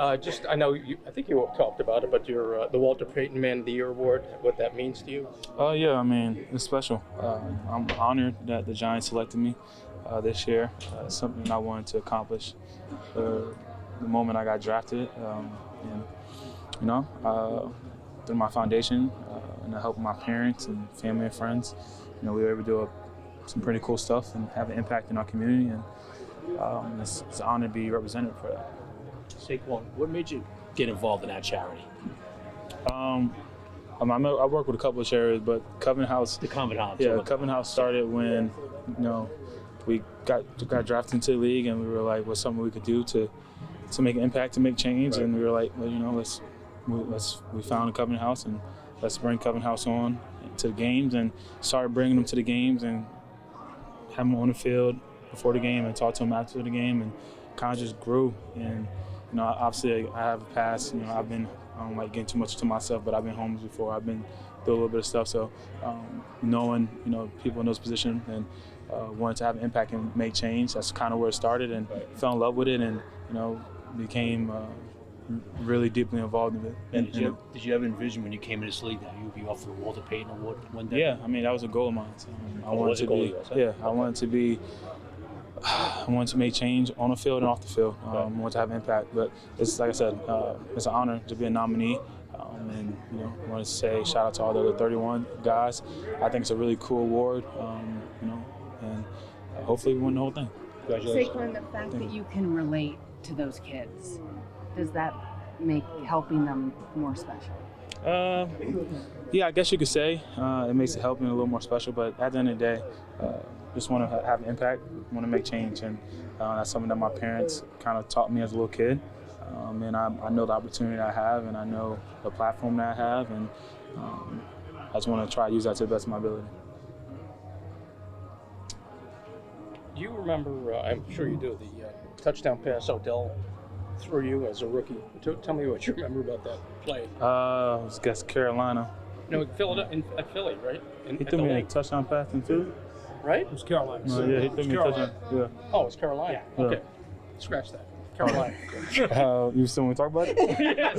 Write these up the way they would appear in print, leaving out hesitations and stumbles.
I know I think you talked about it, but the Walter Payton Man of the Year Award, what that means to you? Yeah, I mean, it's special. I'm honored that the Giants selected me this year. It's something I wanted to accomplish the moment I got drafted. Through my foundation and the help of my parents and family and friends, we were able to do some pretty cool stuff and have an impact in our community. And it's an honor to be represented for that. Saquon, what made you get involved in that charity? I work with a couple of charities, but Covenant House. The Covenant House. Yeah, Covenant House started when we got drafted into the league, and we were like, what's something we could do to make an impact, to make change, right. And we were like, well, we found a Covenant House, and let's bring Covenant House on to the games, and started bringing them to the games and have them on the field before the game and talk to them after the game, and kind of just grew. And obviously I have a past. I don't like getting too much to myself, but I've been homeless before. I've been through a little bit of stuff. So knowing people in those positions and wanted to have an impact and make change, that's kind of where it started, and fell in love with it, and became really deeply involved in it. And did you ever envision when you came in this league that you would be up for the Walter Payton Award one day? Yeah, I mean, that was a goal of mine. So, I wanted to make change on the field and off the field. I wanted to have impact. But it's like I said, it's an honor to be a nominee. And I want to say shout out to all the other 31 guys. I think it's a really cool award. And hopefully we win the whole thing. Congratulations. Saquon, the fact that you can relate to those kids, does that make helping them more special? Yeah, I guess you could say it makes it helping a little more special. But at the end of the day, just want to have an impact, want to make change, and that's something that my parents kind of taught me as a little kid. And I know the opportunity that I have, and I know the platform that I have, and I just want to try to use that to the best of my ability. Do you remember, I'm sure you do, the touchdown pass Odell threw you as a rookie? Tell me what you remember about that play. I guess Carolina. No, at Philly, right? He threw me a touchdown pass in Philly? Right? It was Carolina. Yeah, he threw me a touchdown. Yeah. Oh, it's Carolina. Yeah. Okay. Scratch that. Carolina. You still want to talk about it? Yes.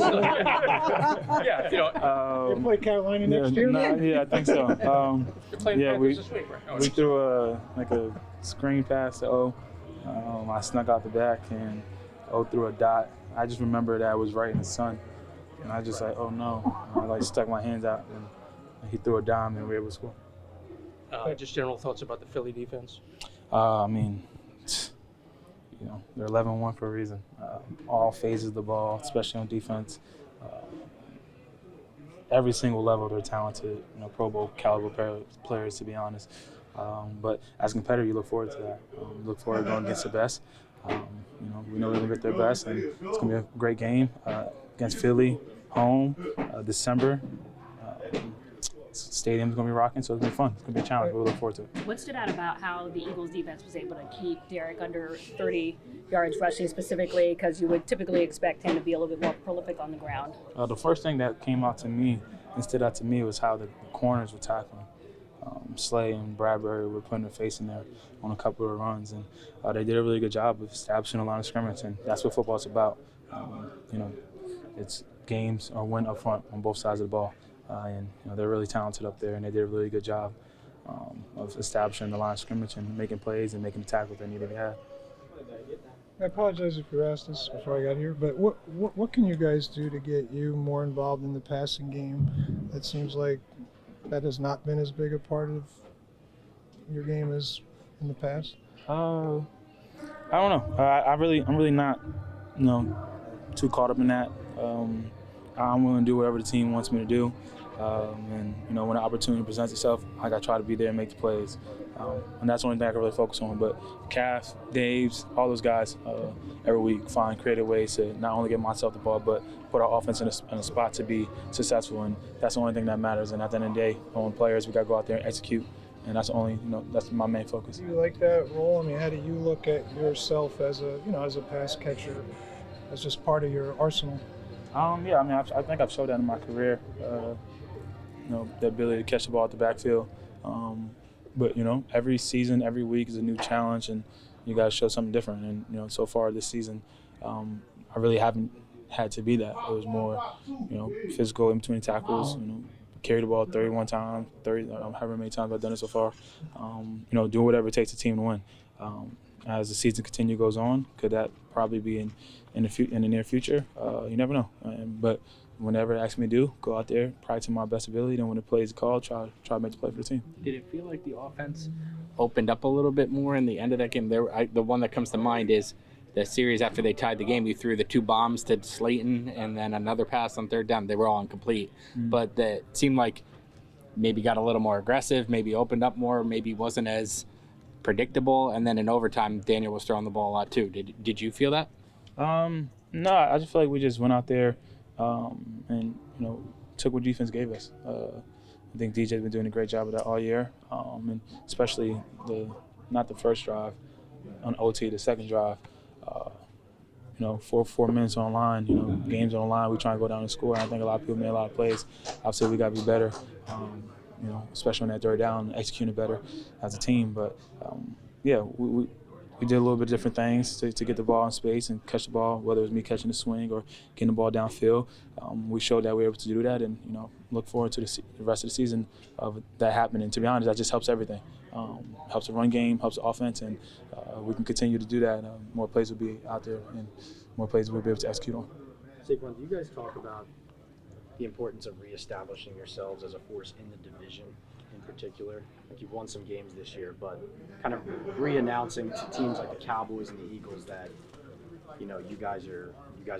Yeah, you play Carolina next year? Yeah, I think so. You're playing Panthers this week, right? We threw a screen pass to O. I snuck out the back, and O threw a dot. I just remember that it was right in the sun, and I just oh no. I stuck my hands out, and he threw a dime, and we were able to score. Just general thoughts about the Philly defense? I mean, they're 11-1 for a reason. All phases of the ball, especially on defense. Every single level, they're talented, Pro Bowl caliber players, to be honest. But as a competitor, you look forward to that. You look forward to going against the best. We know they're going to get their best, and it's going to be a great game against Philly, home, December. Stadium's going to be rocking, so it's going to be fun. It's going to be a challenge, but we look forward to it. What stood out about how the Eagles' defense was able to keep Derek under 30 yards rushing specifically, because you would typically expect him to be a little bit more prolific on the ground? The first thing that came out to me and stood out to me was how the corners were tackling. Slay and Bradbury were putting their face in there on a couple of runs, and they did a really good job of establishing a line of scrimmage, and that's what football's about. It's games or win up front on both sides of the ball. And they're really talented up there, and they did a really good job of establishing the line of scrimmage and making plays and making the tackles they needed to have. I apologize if you asked this before I got here, but what can you guys do to get you more involved in the passing game? It seems like that has not been as big a part of your game as in the past. I don't know. I'm really not, too caught up in that. I'm willing to do whatever the team wants me to do. And when the opportunity presents itself, I got to try to be there and make the plays. And that's the only thing I can really focus on. But Calf, Daves, all those guys, every week find creative ways to not only get myself the ball, but put our offense in a spot to be successful. And that's the only thing that matters. And at the end of the day, on players, we got to go out there and execute. And that's the only, that's my main focus. Do you like that role? I mean, how do you look at yourself as a pass catcher, as just part of your arsenal? Yeah, I mean, I think I've showed that in my career. The ability to catch the ball at the backfield. But every season, every week is a new challenge, and you got to show something different. And so far this season, I really haven't had to be that. It was more, physical in between tackles, carry the ball 31 times, however many times I've done it so far. Do whatever it takes the team to win. As the season goes on, could that probably be in the near future? You never know. But whenever it asks me to do, go out there, practice to my best ability, then when the play is called, try to make the play for the team. Did it feel like the offense opened up a little bit more in the end of that game? The one that comes to mind is the series after they tied the game. You threw the 2 bombs to Slayton and then another pass on 3rd down. They were all incomplete. But it seemed like maybe got a little more aggressive, maybe opened up more, maybe wasn't as predictable. And then in overtime, Daniel was throwing the ball a lot too. Did you feel that? No, I just feel like we just went out there and took what defense gave us. I think DJ's been doing a great job of that all year, and especially not the first drive, on OT, the second drive. 4 minutes online, games online, we try and go down and score. I think a lot of people made a lot of plays. Obviously, we got to be better, especially on that 3rd down, executing better as a team. But, we did a little bit of different things to get the ball in space and catch the ball, whether it was me catching the swing or getting the ball downfield. We showed that we were able to do that, and look forward to the rest of the season of that happening. And to be honest, that just helps everything. Helps the run game, helps the offense, and we can continue to do that. More plays will be out there, and more plays we'll be able to execute on. Saquon, do you guys talk about the importance of reestablishing yourselves as a force in the division in particular? Like, you've won some games this year, but kind of re-announcing to teams like the Cowboys and the Eagles that you guys are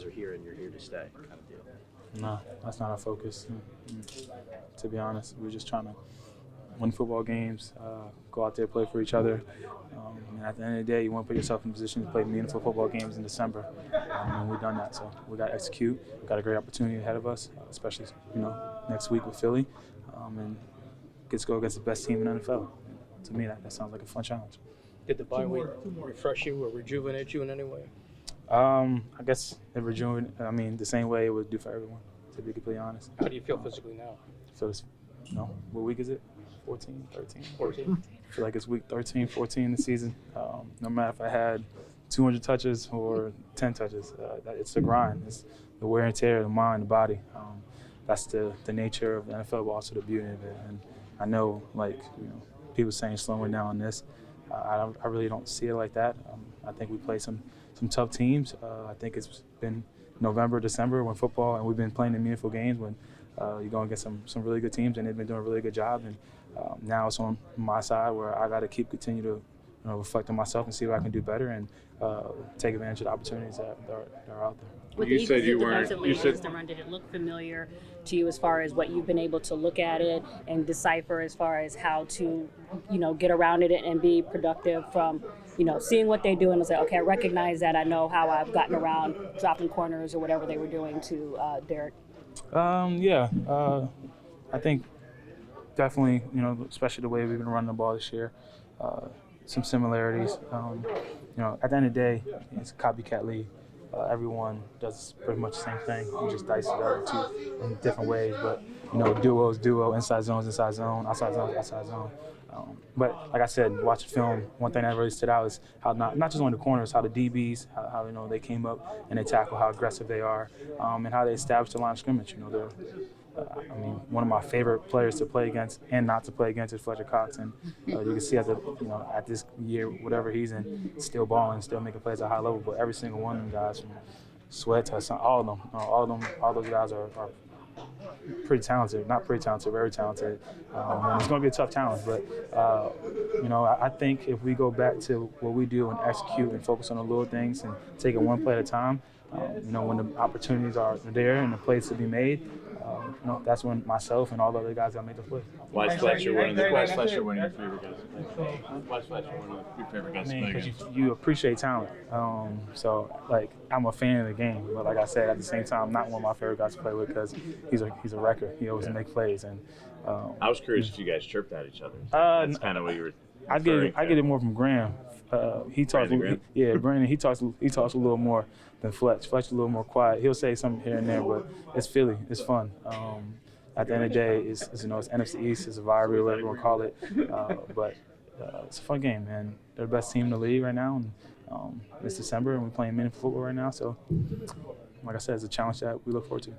here and you're here to stay, kind of deal. No, that's not our focus. To be honest, we're just trying to win football games, go out there, play for each other. And at the end of the day, you want to put yourself in a position to play meaningful football games in December. And we've done that, so we got to execute. We've got a great opportunity ahead of us, especially next week with Philly, and get to go against the best team in the NFL. To me, that sounds like a fun challenge. Did the bye week refresh you or rejuvenate you in any way? I guess it the same way it would do for everyone, to be completely honest. How do you feel physically now? What week is it? 14, 13? 14. I feel like it's week 13, 14 this season. No matter if I had 200 touches or 10 touches, it's the grind. It's the wear and tear of the mind, the body. That's the nature of the NFL, but also the beauty of it. And I know, people saying slowing down on this. I really don't see it like that. I think we play some tough teams. I think it's been November, December when football, and we've been playing in meaningful games when you're going against some really good teams, and they've been doing a really good job. And now it's on my side where I got to continue to reflect on myself and see what I can do better and take advantage of the opportunities that are out there. With the Eagles defensively against the run, did it look familiar to you as far as what you've been able to look at it and decipher as far as how to, get around it and be productive from, seeing what they do and say, okay, I recognize that. I know how I've gotten around dropping corners or whatever they were doing to Derek. I think definitely, especially the way we've been running the ball this year, some similarities. At the end of the day, it's a copycat league. Everyone does pretty much the same thing. You just dice it up in different ways, but duo, inside zone, outside zone. But like I said, watching film, one thing that really stood out is how not just on the corners, how the DBs, how they came up and they tackle, how aggressive they are, and how they established the line of scrimmage. One of my favorite players to play against and not to play against is Fletcher Cox, and you can see at this year, whatever he's in, still balling, still making plays at a high level. But every single one of them guys, from Sweat to Hassan, all those guys are pretty talented. Not pretty talented, very talented. And it's going to be a tough challenge, but I think if we go back to what we do and execute and focus on the little things and take it one play at a time, when the opportunities are there and the plays to be made, that's when myself and all the other guys got to make the play. Why is Fletcher one of your favorite guys? Why is Fletcher one of your favorite guys? Because you appreciate talent. I'm a fan of the game, but like I said, at the same time, I'm not one of my favorite guys to play with because he's a wrecker. He always makes plays. And I was curious if you guys chirped at each other. That's kind of what you were. I get it more from Graham. He talks. Brandon. He talks a little more than Fletch. Fletch is a little more quiet. He'll say something here and there, but it's Philly. It's fun. At the end of the day, it's NFC East. It's a rivalry, whatever you want to call it. But it's a fun game, man. They're the best team in the league right now, and it's December, and we're playing meaningful football right now. So like I said, it's a challenge that we look forward to.